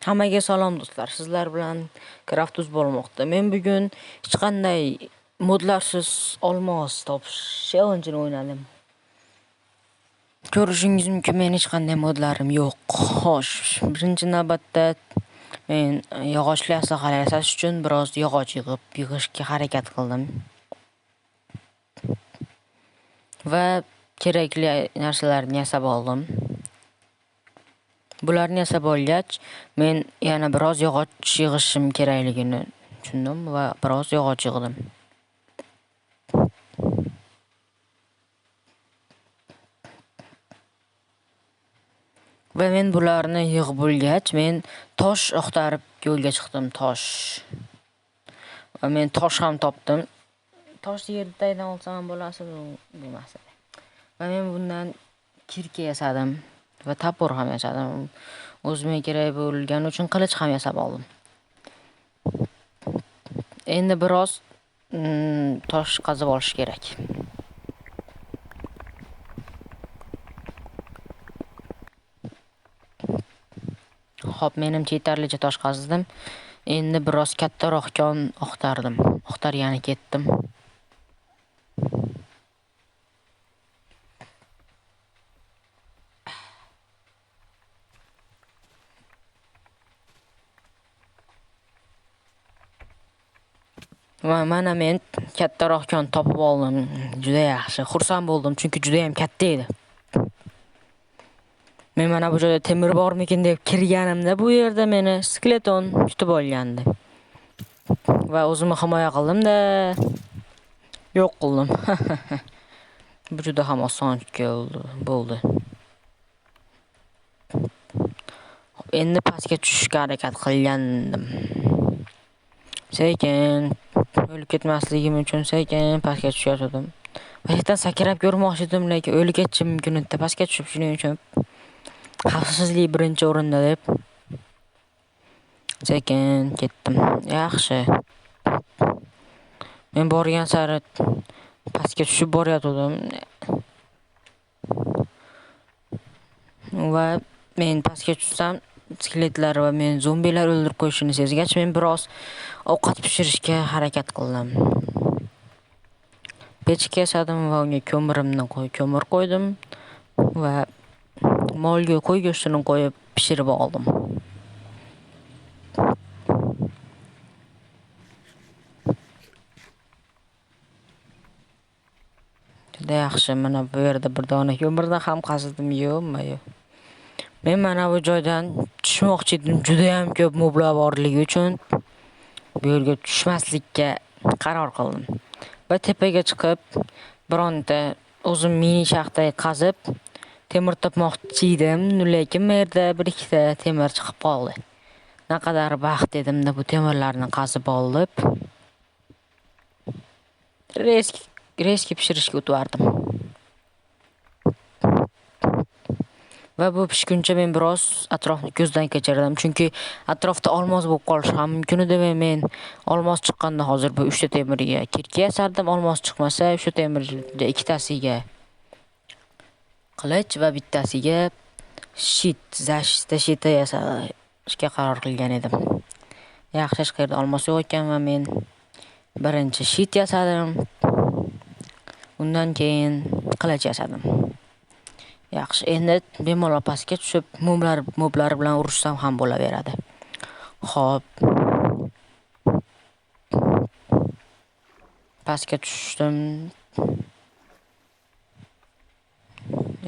Hammaga salom do'stlar. Sizlar bilan Craftuz bo'lmoqda. Men bugun hech qanday modlarsiz olmos topish challenge-ni o'ynadim. Ko'rishingiz mumkin, men hech qanday modlarim yo'q. Xo'sh, birinchi navbatda men yog'ochli asaqalar yasash uchun biroz yog'och yig'ishga harakat qildim. Va kerakli narsalarni yasab oldim. Bularni yasab olgach, men yana biroz yog'och yig'ishim kerakligini tushundim va biroz yog'och yig'dim. Va men bularni yig'ib bo'lgach, men tosh axtarib yo'lga chiqdim, tosh. Va men tosh ham topdim. Toshni yerdan olsam bo'lasa, bo'lmasa. Va men bundan kirka yasadim va tapur ham yasadim. O'zimga kerak bo'lgani uchun qilich ham yasab oldim. Endi biroz tosh qazib olish kerak. Xo'p, menimcha yetarlicha tosh qazdim. Endi biroz kattaroq kon axtardim. Axtargani ketdim. Va mana men kattaroq kon topib oldim. Juda yaxshi. Xursand bo'ldim, chunki juda ham katta edi. Men mana bu joyda temir bormikin deb kirganimda bu yerda meni skeleton kutib olgandi. Va o'zimni himoya qildim-da yo'q qildim. Bu juda ham oson bo'ldi. Endi pastga tushishga harakat qilgandim. Sekin o'lib ketmasligim uchun sekin pastga tushayotgandim. Pastdan sakrab ko'rmoqchi edim, lekin o'lib ketishim mumkin edi. Pastga tushib, shuning uchun xavfsizlik birinchi o'rinda deb sekin ketdim. Yaxshi. Men borgan sari pastga tushib boryotgandim. Va men pastga tushsam, skeletlar va men zombilar o'ldirib qo'yishini sezgach, men biroz ovqat pishirishga harakat qildim. Pechga yasadim va unga ko'mir qo'ydim va molga qo'y go'shtini qo'yib pishirib oldim. Juda yaxshi. Mana bu yerda bir dona ko'mirdan ham qazdim, yo'q. Men mana bu joydan tushmoqchi edim, juda ham ko'p moblar borligi uchun bu yerga tushmaslikka qaror qildim. Va tepaga chiqib, bironta o'zim mini shaxta qazib temir topmoqchi edim, lekin bu yerda bir ikkita temir chiqib qoldi. Naqadar baxt edimda bu temirlarni qazib olib, reski pishirishga o'tvardim. Va bu pishguncha men biroz atrofni ko'zdan kechirdim, chunki atrofda olmos bo'lib qolishi ham mumkin edi. Men olmos chiqqanda hozir bu 3 ta temirga kirka yasardim, olmos chiqmasa 3 ta temirga ikkitasiga qilich va bittasiga shit yasashga qaror qilgan edim. Yaxshi, hech qayerda olmos yo'q ekan va men birinchi shit yasadim. Undan keyin qilich yasadim. Yaxshi, endi bemalol pastga tushib, moblar bilan urushsam ham bo'laveradi. Xo'p. Pastga tushdim.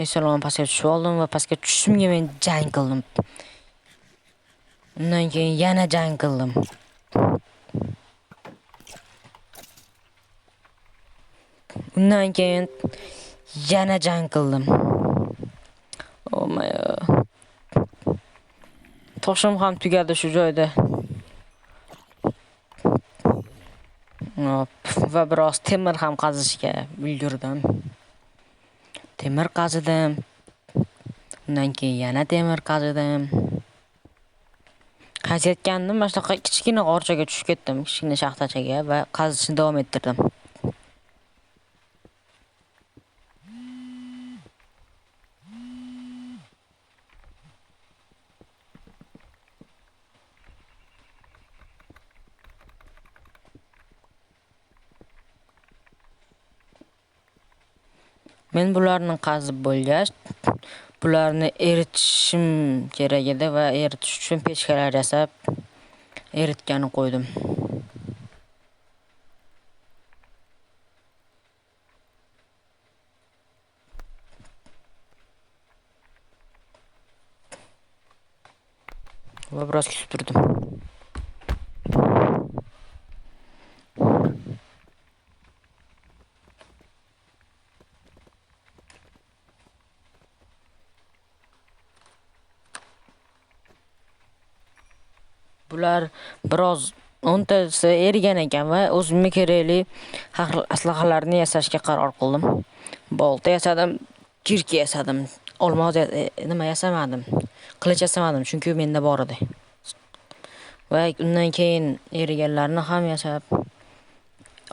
Esalom pastga tushib oldim va pastga tushishimga men jang qildim. Undan keyin yana jang qildim. Undan keyin yana jang qildim. Toshim ham tugadi shu joyda. Va biroz temir ham qazishga ulgurdim. Temir qazidim. Undan keyin yana temir qazidim. Qaziyotgandim, mana shunaqa kichkina g'orchaga tushib ketdim, kichkina shaxtachaga va qazishni davom ettirdim. Men bularni qazib bo'lgach, bularni eritishim kerak edi va eritish uchun pechkalar yasab, eritgani qo'ydim. Va biroz kutib turdim. Bular biroz 10 tasi erigan ekan va o'zimga kerakli aslahalarni yasashga qaror qildim. Bolta yasadim, kirki yasadim. Olmos nima yasamadim. Qilich yasamadim, chunki menda bor edi. Va undan keyin eriganlarni ham yasab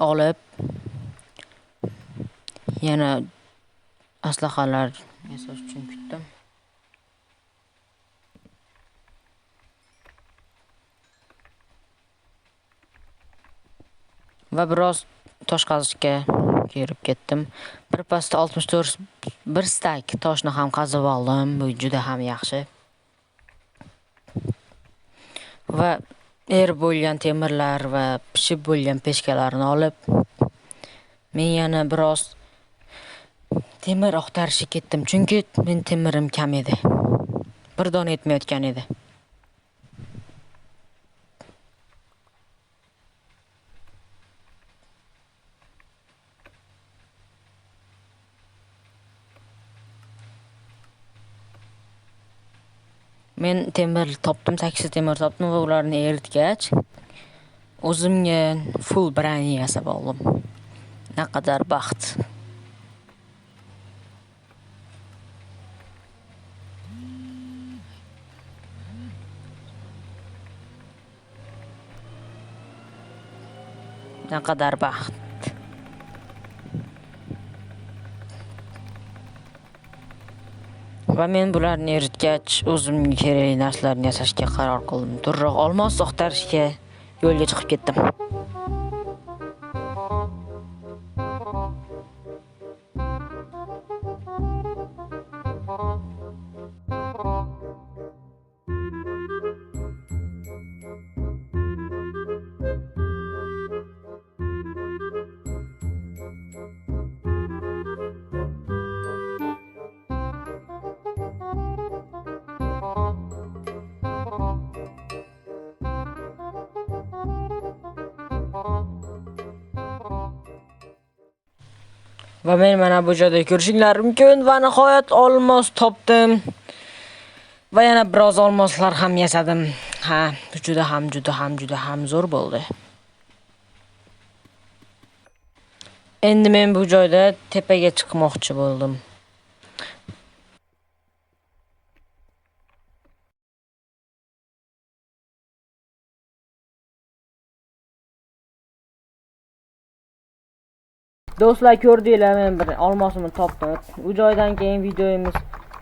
olib, yana aslahalar yasash uchun kutdim. Va biroz tosh qazishga kirib ketdim. Bir pasta 64 bir stak toshni ham qazib oldim. Bu juda ham yaxshi. Va bo'lgan temirlar va pishib bo'lgan pechkalarni olib, men yana biroz temir oqtarishga ketdim, chunki men temirim kam edi. Bir dona yetmayotgan edi. Men temir topdim, 8 temir topdim va ularni eritgach, o'zimga full brani yasab oldim. Naqadar baxt. Naqadar baxt. Va men bularni eritgach, o'zimga kerakli narsalarni yasashga qaror qildim. Turroq olmos oqtarishga yo'lga chiqib ketdim. Va men mana bu joyda ko'rishingiz mumkin va nihoyat olmos topdim. Va yana biroz olmoslar ham yasadim. Ha, juda ham zo'r bo'ldi. Endi men bu joyda tepaga chiqmoqchi bo'ldim. Do'stlar, ko'rdinglar, men bir olmosimni topdim. U joydan keyin videomiz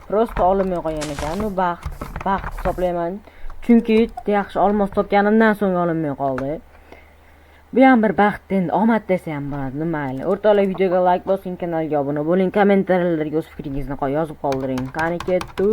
prosta olinmay qolgan ekan. U baxt hisoblayman. Chunki yaxshi olmos topganimdan so'ng olinmay qoldi. Bu ham bir baxt, endi omad desa ham bo'ladi, mayli. O'rtoqlar, videoga like bosing, kanalga obuna bo'ling, kommentariylarga o'z fikringizni yozib qoldiring. Qani ketdi.